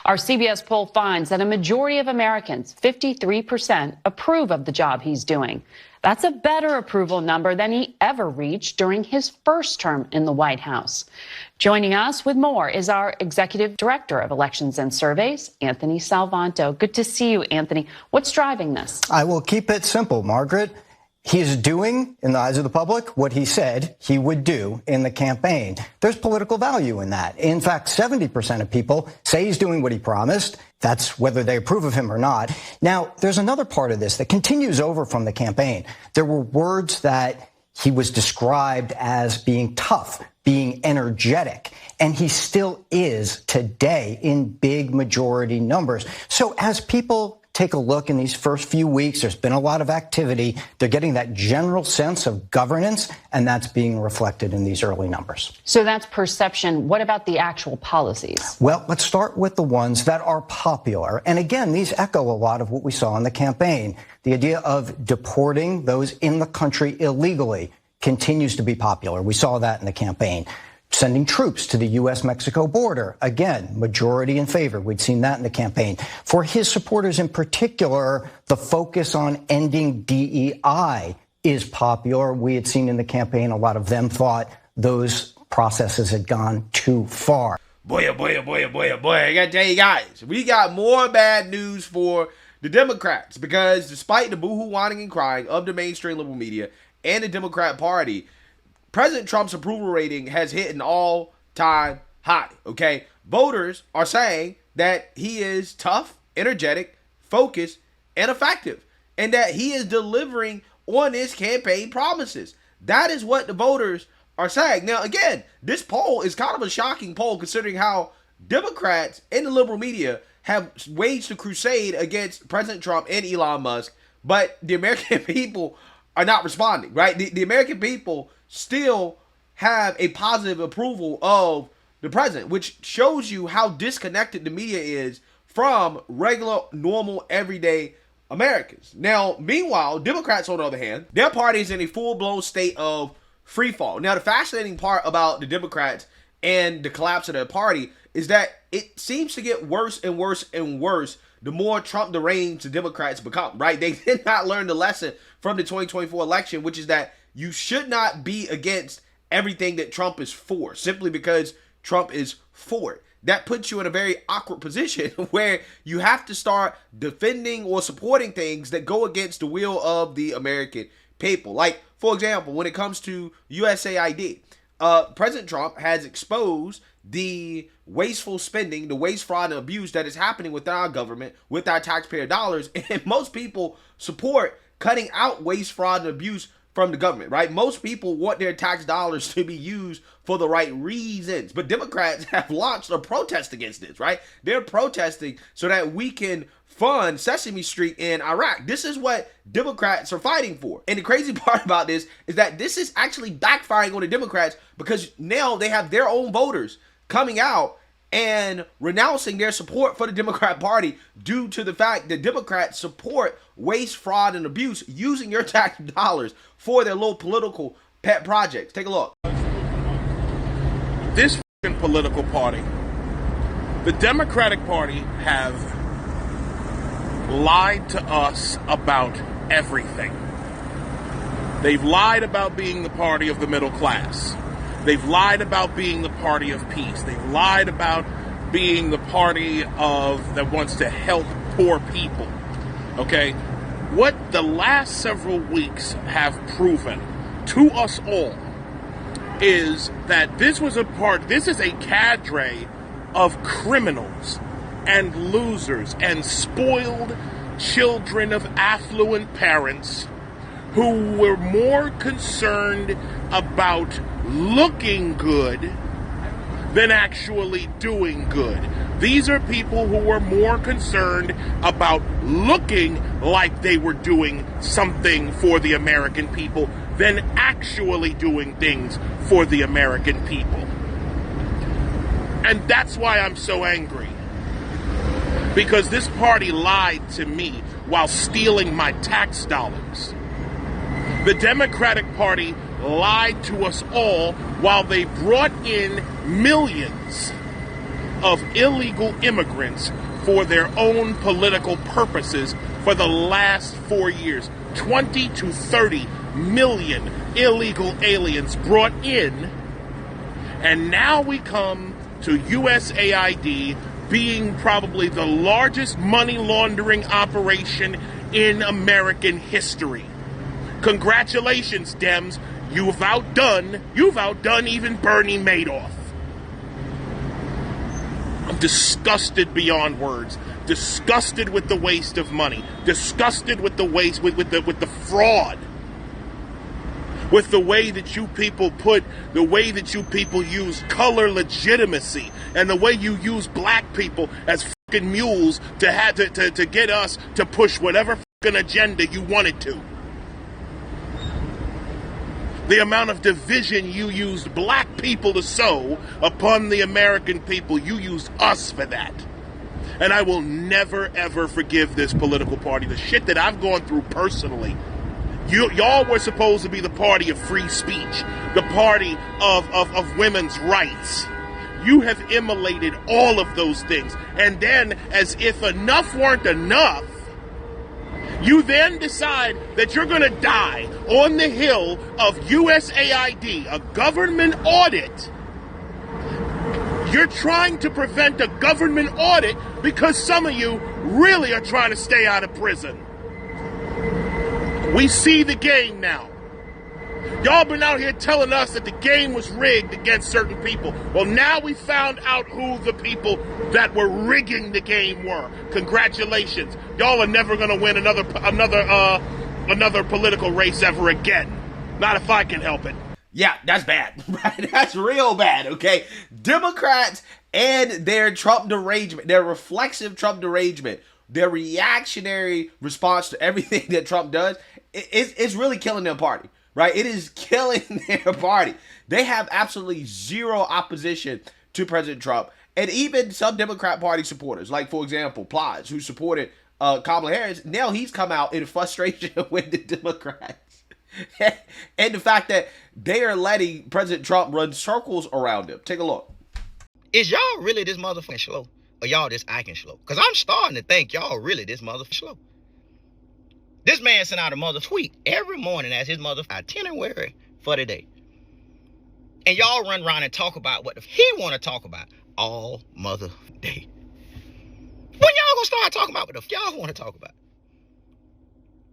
Our CBS poll finds that a majority of Americans, 53%, approve of the job he's doing. That's a better approval number than he ever reached during his first term in the White House. Joining us with more is our Executive Director of Elections and Surveys, Anthony Salvanto. Good to see you, Anthony. What's driving this? I will keep it simple, Margaret. He is doing, in the eyes of the public, what he said he would do in the campaign. There's political value in that. In fact, 70% of people say he's doing what he promised. That's whether they approve of him or not. Now, there's another part of this that continues over from the campaign. There were words that he was described as being tough, being energetic, and he still is today in big majority numbers. So as people take a look in these first few weeks, there's been a lot of activity. They're getting that general sense of governance, and that's being reflected in these early numbers. So that's perception. What about the actual policies? Well, let's start with the ones that are popular. And again, these echo a lot of what we saw in the campaign. The idea of deporting those in the country illegally continues to be popular. We saw that in the campaign. Sending troops to the U.S.-Mexico border, again, majority in favor. We'd seen that in the campaign. For his supporters in particular, the focus on ending DEI is popular. We had seen in the campaign a lot of them thought those processes had gone too far. Boy. I gotta tell you guys, we got more bad news for the Democrats, because despite the boohoo whining and crying of the mainstream liberal media and the Democrat Party, President Trump's approval rating has hit an all-time high, okay? Voters are saying that he is tough, energetic, focused, and effective, and that he is delivering on his campaign promises. That is what the voters are saying. Now, again, this poll is kind of a shocking poll considering how Democrats and the liberal media have waged a crusade against President Trump and Elon Musk, but the American people are not responding, right? The American people still have a positive approval of the president, which shows you how disconnected the media is from regular, normal, everyday Americans. Now, meanwhile, Democrats, on the other hand, their party is in a full-blown state of free fall. Now, the fascinating part about the Democrats and the collapse of their party is that it seems to get worse and worse and worse the more Trump deranged the Democrats become, right? They did not learn the lesson from the 2024 election, which is that you should not be against everything that Trump is for, simply because Trump is for it. That puts you in a very awkward position where you have to start defending or supporting things that go against the will of the American people. Like, for example, when it comes to USAID, President Trump has exposed the wasteful spending, the waste, fraud, and abuse that is happening with our government, with our taxpayer dollars, and most people support cutting out waste, fraud, and abuse from the government, right? Most people want their tax dollars to be used for the right reasons, but Democrats have launched a protest against this, right? They're protesting so that we can fund Sesame Street in Iraq. This is what Democrats are fighting for. And the crazy part about this is that this is actually backfiring on the Democrats, because now they have their own voters coming out and renouncing their support for the Democrat Party due to the fact that Democrats support waste, fraud, and abuse using your tax dollars for their little political pet projects. Take a look. This political party, the Democratic Party, have lied to us about everything. They've lied about being the party of the middle class. They've lied about being the party of peace. They've lied about being the party of that wants to help poor people. Okay? What the last several weeks have proven to us all is that this is a cadre of criminals and losers and spoiled children of affluent parents who were more concerned about looking good than actually doing good. These are people who were more concerned about looking like they were doing something for the American people than actually doing things for the American people. And that's why I'm so angry. Because this party lied to me while stealing my tax dollars. The Democratic Party lied to us all while they brought in millions of illegal immigrants for their own political purposes for the last 4 years. 20 to 30 million illegal aliens brought in. And now we come to USAID being probably the largest money laundering operation in American history. Congratulations, Dems. You've outdone even Bernie Madoff. I'm disgusted beyond words. Disgusted with the waste of money. Disgusted with the waste, with the fraud. With the way that you people use color legitimacy, and the way you use black people as fucking mules to get us to push whatever fucking agenda you wanted to. The amount of division you used black people to sow upon the American people, you used us for that. And I will never, ever forgive this political party. The shit that I've gone through personally. Y'all were supposed to be the party of free speech, the party of women's rights. You have immolated all of those things. And then, as if enough weren't enough, you then decide that you're going to die on the hill of USAID, a government audit. You're trying to prevent a government audit because some of you really are trying to stay out of prison. We see the game now. Y'all been out here telling us that the game was rigged against certain people. Well, now we found out who the people that were rigging the game were. Congratulations. Y'all are never going to win another political race ever again. Not if I can help it. Yeah, that's bad. That's real bad, okay? Democrats and their Trump derangement, their reflexive Trump derangement, their reactionary response to everything that Trump does, it's really killing their party, right? It is killing their party. They have absolutely zero opposition to President Trump. And even some Democrat Party supporters, like, for example, Plies, who supported Kamala Harris, now he's come out in frustration with the Democrats. And the fact that they are letting President Trump run circles around him. Take a look. Is y'all really this motherfucking slow? Or y'all this acting slow? Because I'm starting to think y'all really this motherfucking slow. This man sent out a mother tweet every morning as his mother itinerary for the day. And y'all run around and talk about what he want to talk about all mother day. When y'all gonna start talking about what the y'all want to talk about?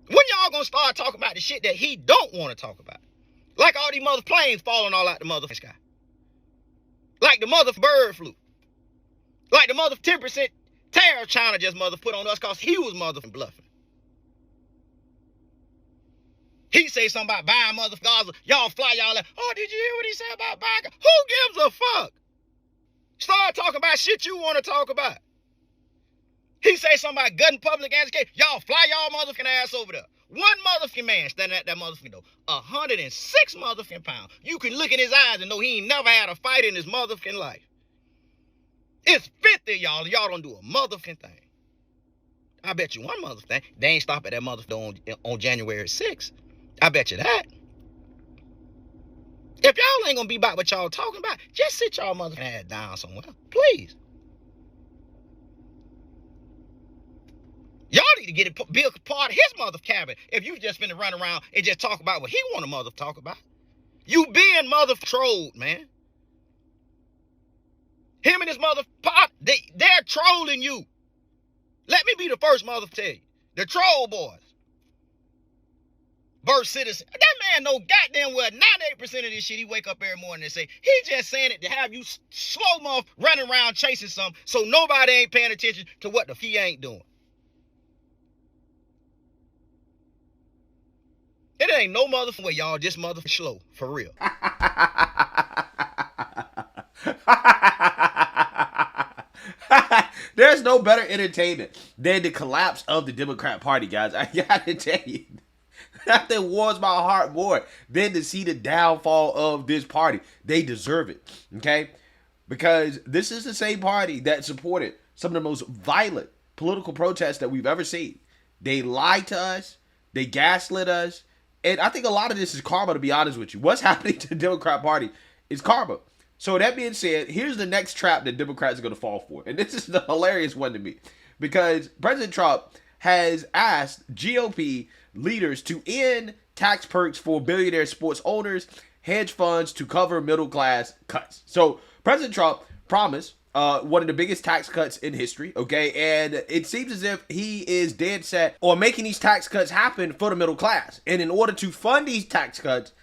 When y'all gonna start talking about the shit that he don't want to talk about? Like all these mother planes falling all out the motherfucking sky. Like the mother bird flu. Like the mother 10% tariff China just mother put on us because he was motherfucking bluffing. He say something about buying motherfucking Gaza. Y'all fly y'all like, oh, did you hear what he said about buying? Who gives a fuck? Start talking about shit you want to talk about. He say something about gutting public education. Y'all fly y'all motherfucking ass over there. One motherfucking man standing at that motherfucking door. 106 motherfucking pounds. You can look in his eyes and know he ain't never had a fight in his motherfucking life. It's 50 y'all. Y'all don't do a motherfucking thing. I bet you one motherfucking thing. They ain't stop at that motherfucking on January 6th. I bet you that. If y'all ain't gonna be about what y'all talking about, just sit y'all motherfucking ass down somewhere. Please. Y'all need to be a part of his mother cabinet if you just finna run around and just talk about what he want to mother talk about. You being mother trolled, man. Him and his mother pot, they're trolling you. Let me be the first mother to tell you. The troll boys. Birth citizen. That man know goddamn well 98% of this shit he wake up every morning and say, he just saying it to have you slow mo running around chasing something so nobody ain't paying attention to what the he ain't doing. It ain't no motherfucking way, y'all just motherfucking slow. For real. There's no better entertainment than the collapse of the Democrat Party, guys. I gotta tell you. Nothing warms my heart more than to see the downfall of this party. They deserve it, okay? Because this is the same party that supported some of the most violent political protests that we've ever seen. They lied to us. They gaslit us. And I think a lot of this is karma, to be honest with you. What's happening to the Democrat Party is karma. So that being said, here's the next trap that Democrats are going to fall for. And this is the hilarious one to me. Because President Trump has asked GOP leaders to end tax perks for billionaire sports owners, hedge funds to cover middle class cuts. So President Trump promised one of the biggest tax cuts in history, okay? And it seems as if he is dead set on making these tax cuts happen for the middle class. And in order to fund these tax cuts,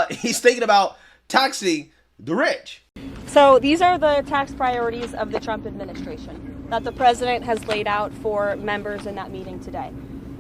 he's thinking about taxing the rich. So these are the tax priorities of the Trump administration that the president has laid out for members in that meeting today.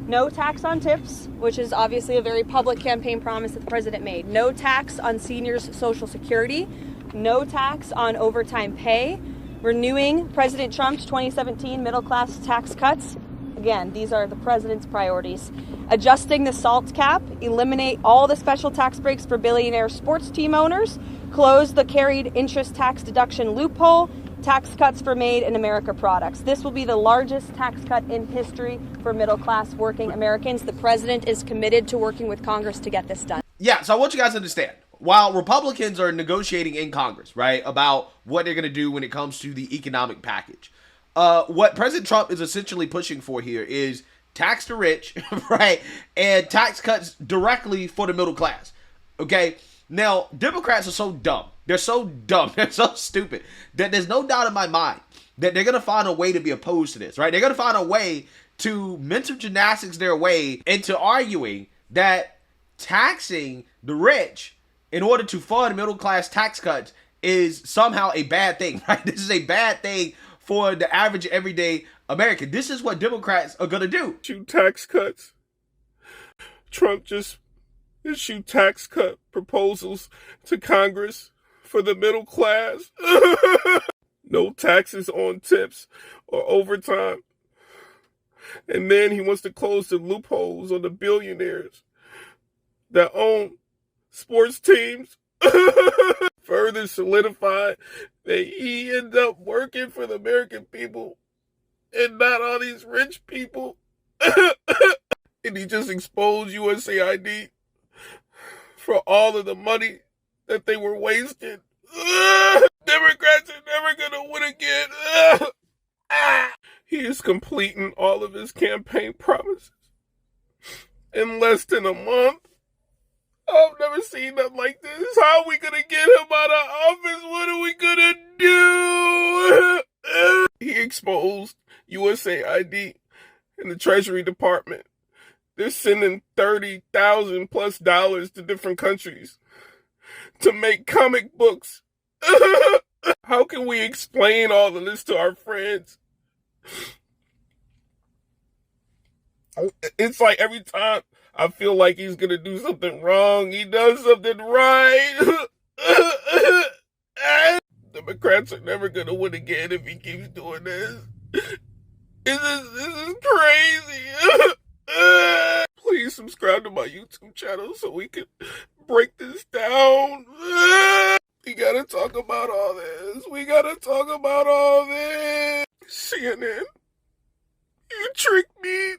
No tax on tips, which is obviously a very public campaign promise that the president made. No tax on seniors' Social Security. No tax on overtime pay. Renewing President Trump's 2017 middle-class tax cuts. Again, these are the president's priorities. Adjusting the SALT cap, eliminate all the special tax breaks for billionaire sports team owners, close the carried interest tax deduction loophole, tax cuts for Made in America products. This will be the largest tax cut in history for middle-class working Americans. The president is committed to working with Congress to get this done. Yeah, so I want you guys to understand. While Republicans are negotiating in Congress, right, about what they're going to do when it comes to the economic package, what President Trump is essentially pushing for here is tax the rich, right, and tax cuts directly for the middle class, okay? Now, Democrats are so dumb. They're so dumb. They're so stupid that there's no doubt in my mind that they're going to find a way to be opposed to this, right? They're going to find a way to mental gymnastics their way into arguing that taxing the rich in order to fund middle-class tax cuts is somehow a bad thing, right? This is a bad thing for the average everyday American. This is what Democrats are going to do. Tax cuts. Trump just issued tax cut proposals to Congress for the middle class. No taxes on tips or overtime. And then he wants to close the loopholes on the billionaires that own sports teams. Further solidified that he ended up working for the American people and not all these rich people. And he just exposed USAID for all of the money that they were wasting. Democrats are never going to win again. He is completing all of his campaign promises in less than a month. I've never seen nothing like this. How are we going to get him out of office? What are we going to do? He exposed USAID and the Treasury Department. They're sending $30,000 plus to different countries to make comic books. How can we explain all of this to our friends? It's like every time I feel like he's going to do something wrong, he does something right. Democrats are never going to win again if he keeps doing this. This is crazy. Please subscribe to my YouTube channel so we can break this down. We got to talk about all this. CNN, you tricked me.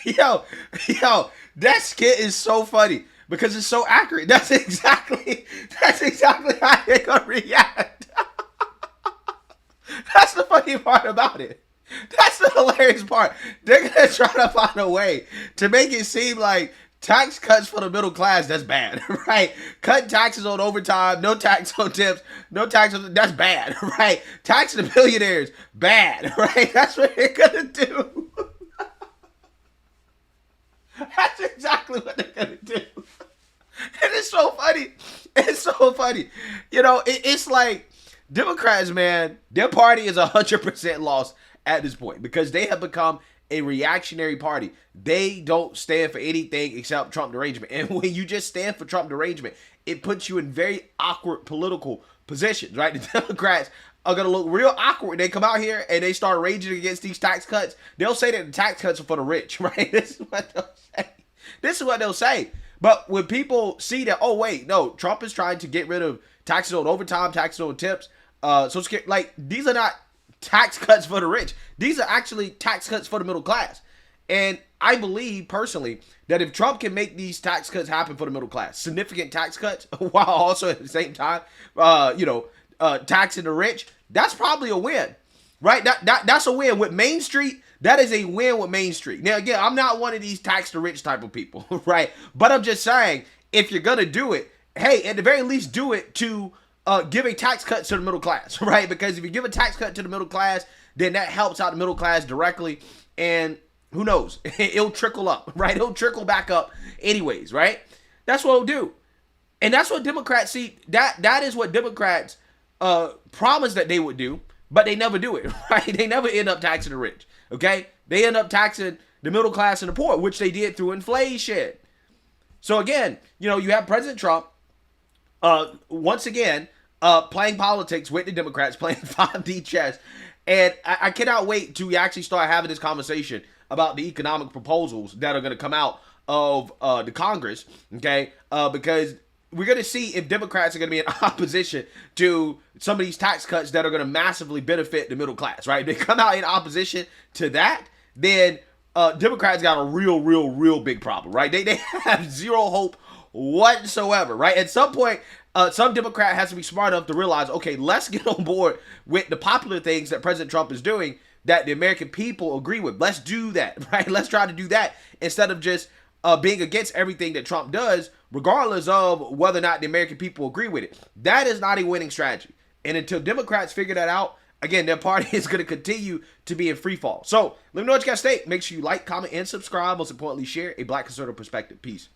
Yo, that skit is so funny because it's so accurate. That's exactly how they're gonna react. That's the funny part about it. That's the hilarious part. They're gonna try to find a way to make it seem like tax cuts for the middle class, that's bad, right? Cut taxes on overtime, no tax on tips, no tax on, that's bad, right? Tax the billionaires, bad, right? That's what they're gonna do. That's exactly what they're gonna do. And it's so funny. It's so funny. You know, it's like Democrats, man, their party is 100% lost at this point because they have become a reactionary party. They don't stand for anything except Trump derangement. And when you just stand for Trump derangement, it puts you in very awkward political positions, right? The Democrats are going to look real awkward when they come out here and they start raging against these tax cuts. They'll say that the tax cuts are for the rich, right? This is what they'll say. This is what they'll say. But when people see that, oh, wait, no, Trump is trying to get rid of taxes on overtime, taxes on tips, like, these are not tax cuts for the rich. These are actually tax cuts for the middle class. And I believe personally that if Trump can make these tax cuts happen for the middle class, significant tax cuts, while also at the same time, taxing the rich, that's probably a win, right? That's a win with Main Street. That is a win with Main Street. Now, again, I'm not one of these tax the rich type of people, right? But I'm just saying, if you're going to do it, hey, at the very least, do it to give a tax cut to the middle class, right? Because if you give a tax cut to the middle class, then that helps out the middle class directly. And who knows? It'll trickle up, right? It'll trickle back up anyways, right? That's what it'll do. And that's what Democrats see. That is what Democrats promised that they would do, but they never do it, right? They never end up taxing the rich, okay? They end up taxing the middle class and the poor, which they did through inflation. So again, you have President Trump, once again, playing politics with the Democrats, playing 5D chess. And I cannot wait to actually start having this conversation about the economic proposals that are going to come out of the Congress, okay? Because we're going to see if Democrats are going to be in opposition to some of these tax cuts that are going to massively benefit the middle class, right? If they come out in opposition to that, then Democrats got a real big problem, right? They have zero hope whatsoever, right? At some point, some Democrat has to be smart enough to realize, okay, let's get on board with the popular things that President Trump is doing that the American people agree with. Let's do that, right? Let's try to do that instead of just being against everything that Trump does, regardless of whether or not the American people agree with it. That is not a winning strategy. And until Democrats figure that out, again, their party is going to continue to be in free fall. So let me know what you guys think. Make sure you like, comment, and subscribe. Most importantly, share a Black conservative perspective. Peace.